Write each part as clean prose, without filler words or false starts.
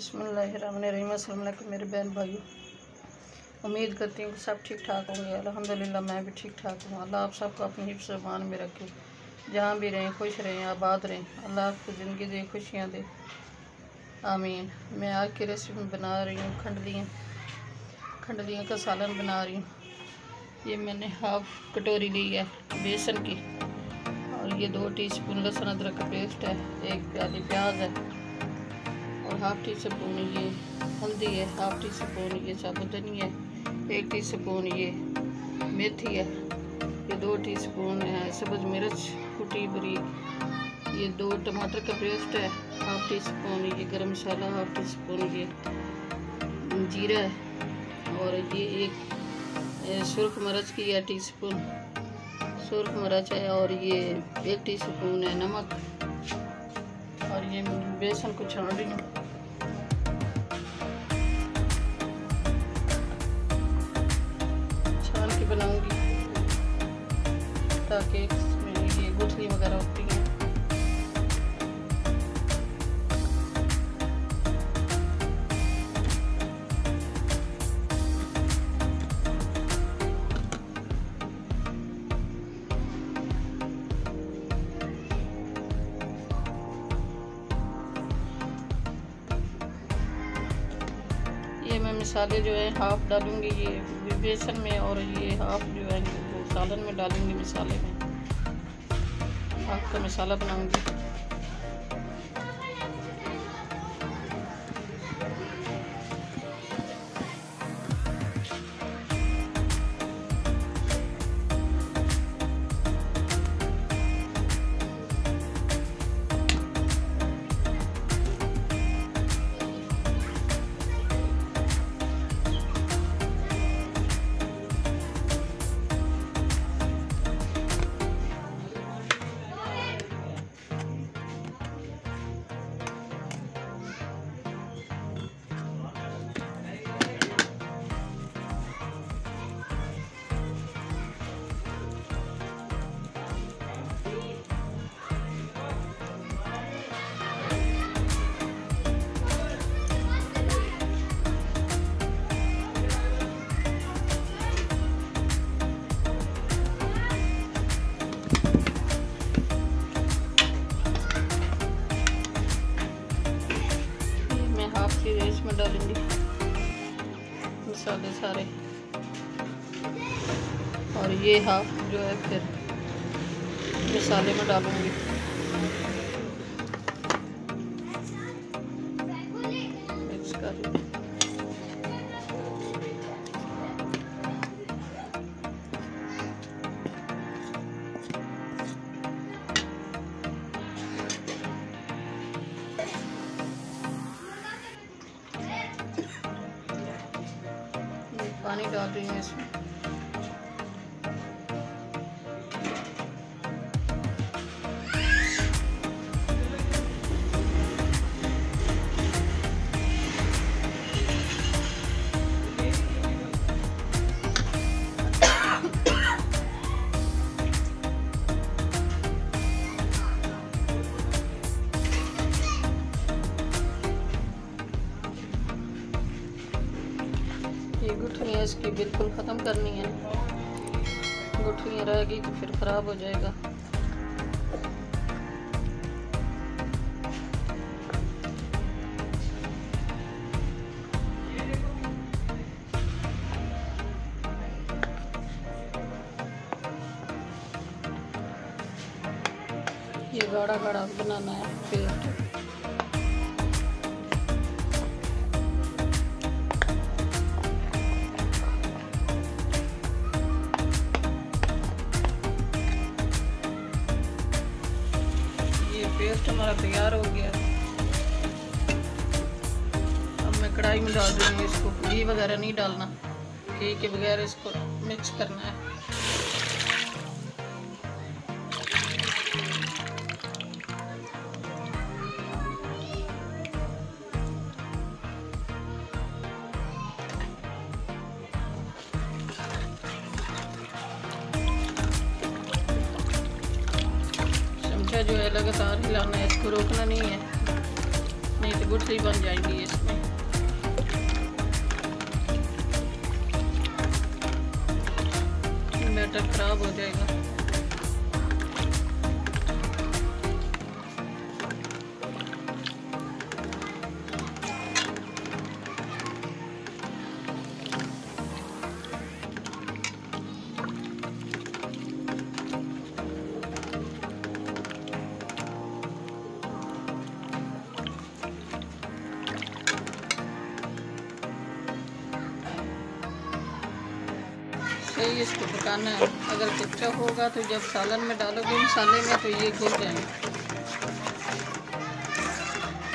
बिस्मिल्लाहिर्रहमानिर्रहीम। अस्सलाम वालेकुम मेरे बहन भाइयों, उम्मीद करती हूँ कि सब ठीक ठाक होंगे। अल्हम्दुलिल्लाह मैं भी ठीक ठाक हूँ। अल्लाह आप सबको अपनी हिफ्ज़ मान में रखे, जहाँ भी रहें खुश रहें, आबाद रहें। अल्लाह आपको ज़िंदगी दे, खुशियाँ दे, आमीन। मैं आज की रेसिपी बना रही हूँ खंडलियाँ का सालन बना रही हूँ। ये मैंने हाफ कटोरी ली है बेसन की, और ये 2 टीस्पून लहसुन अदरक का पेस्ट है, 1 प्याली प्याज है, और हाफ टी स्पून ये हल्दी है, हाफ टी स्पून ये साबुत धनिया है, 1 टीस्पून ये मेथी है, ये 2 टीस्पून है सब्ज़ मिर्च कुटी बरीक, ये 2 टमाटर का पेस्ट है, हाफ टी स्पून ये गरम मसाला, हाफ टी स्पून ये जीरा है, और ये 1 सुर्ख मिर्च की है टीस्पून सुर्ख मिर्च है, और ये 1 टीस्पून है नमक, और ये बेसन को छान रही हूँ। छान के बनाऊंगी ताकि इसमें ये गुठली वगैरह होती हैं। ये मैं मसाले जो है हाफ डालूंगी ये बेसन में, और ये हाफ जो है वो सालन में डालूंगी। मसाले में हाफ का मसाला बनाऊंगी। इसमें डालूंगी मसाले सारे, और ये हाफ जो है फिर मसाले में डालूंगी। मिक्स कर पानी डाल रही हूँ इसमें। ये गुठलियाँ इसकी बिल्कुल ख़त्म करनी है, गुठलियाँ रहेगी तो फिर ख़राब हो जाएगा। ये गाढ़ा गाढ़ा बनाना है पेस्ट। पेस्ट हमारा तैयार हो गया। अब मैं कढ़ाई में डाल दूँगी इसको। घी वगैरह नहीं डालना, घी के बगैर इसको मिक्स करना है। जो है लगातार हिलाना है, इसको रोकना नहीं है, नहीं तो गुठली बन जाएंगी इसमें। बैटर खराब हो जाएगा। सही इसको पकाना है। अगर कच्चा होगा तो जब सालन में डालोगे मसाले में तो ये घुल जाएंगे।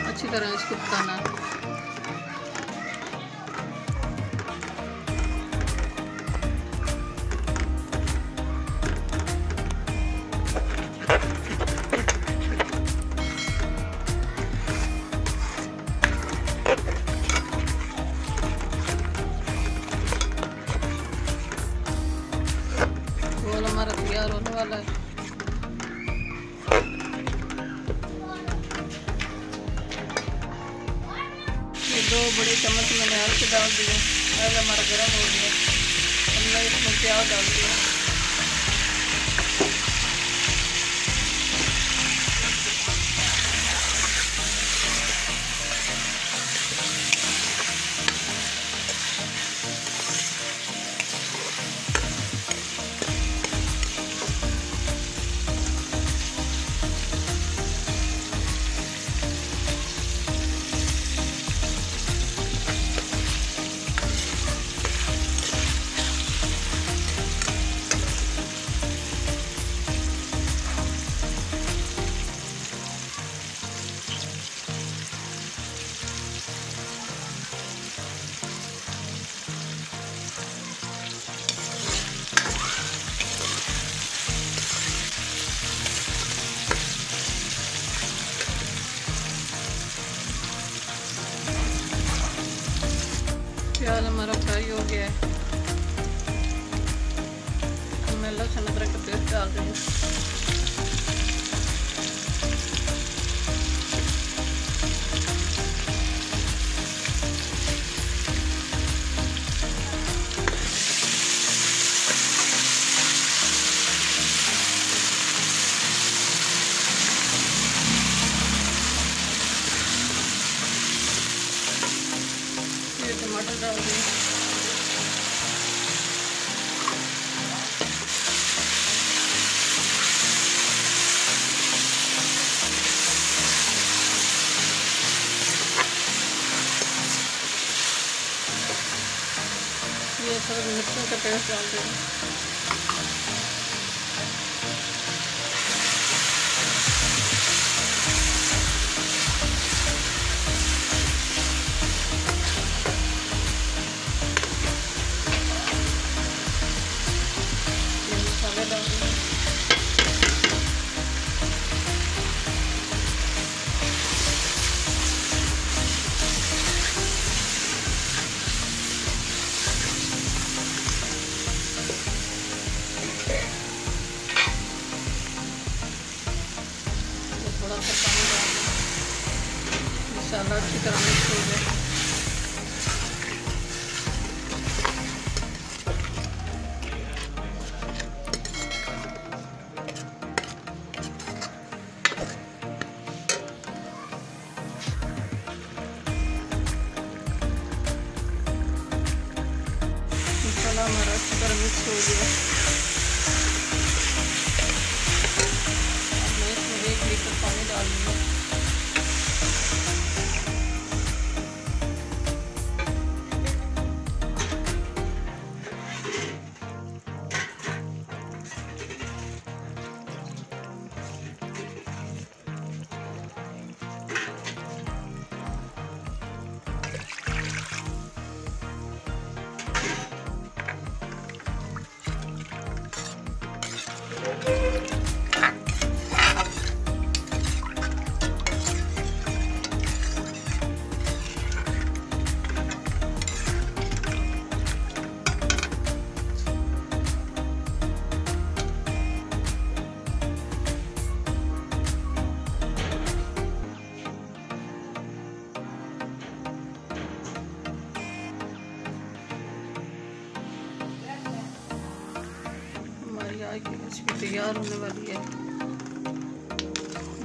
अच्छी तरह इसको पकाना है। हमारा तैयार होने वाला है। ये 2 बड़े चम्मच मैंने हल्के डाल दिए। ऑयल हमारा गर्म हो गया। हमने इसमें प्याज डाल दिया। प्याज हमारा फ्राई हो गया है। मैं लहसुन अदरक का पेस्ट डाल रही हूँ। टमाटर डाल दें। ये सब मिर्चों का पेस्ट डाल दें। थोड़ा सा पानी डाल दें। मसाला अच्छी तरह मिक्स हो जाए। मसाला हमारा अच्छी तरह मिक्स हो गया। अब मैं इसमें 1 लीटर पानी डाल दूँगा। आज की रेसिपी तैयार होने वाली है।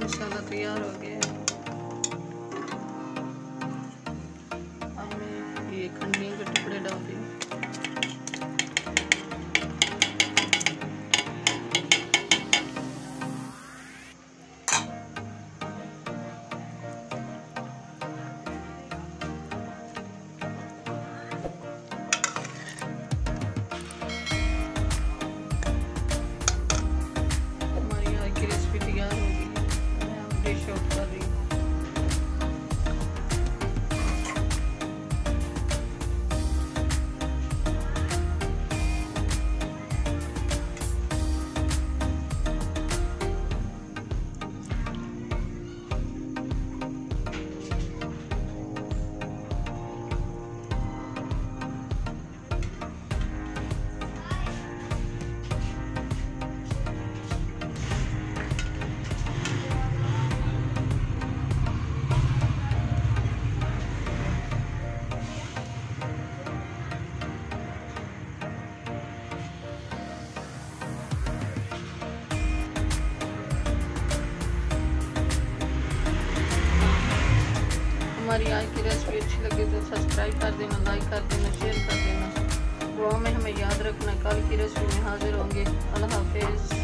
मसाला तैयार हो गया है। अब मैं ये खंडलियों के टुकड़े डाल दिए। हमारी आज की रेसिपी अच्छी लगे तो सब्सक्राइब कर देना, लाइक कर देना, शेयर कर देना। दुआ में हमें याद रखना। कल की रेसिपी में हाजिर होंगे। अल्लाह हाफिज़।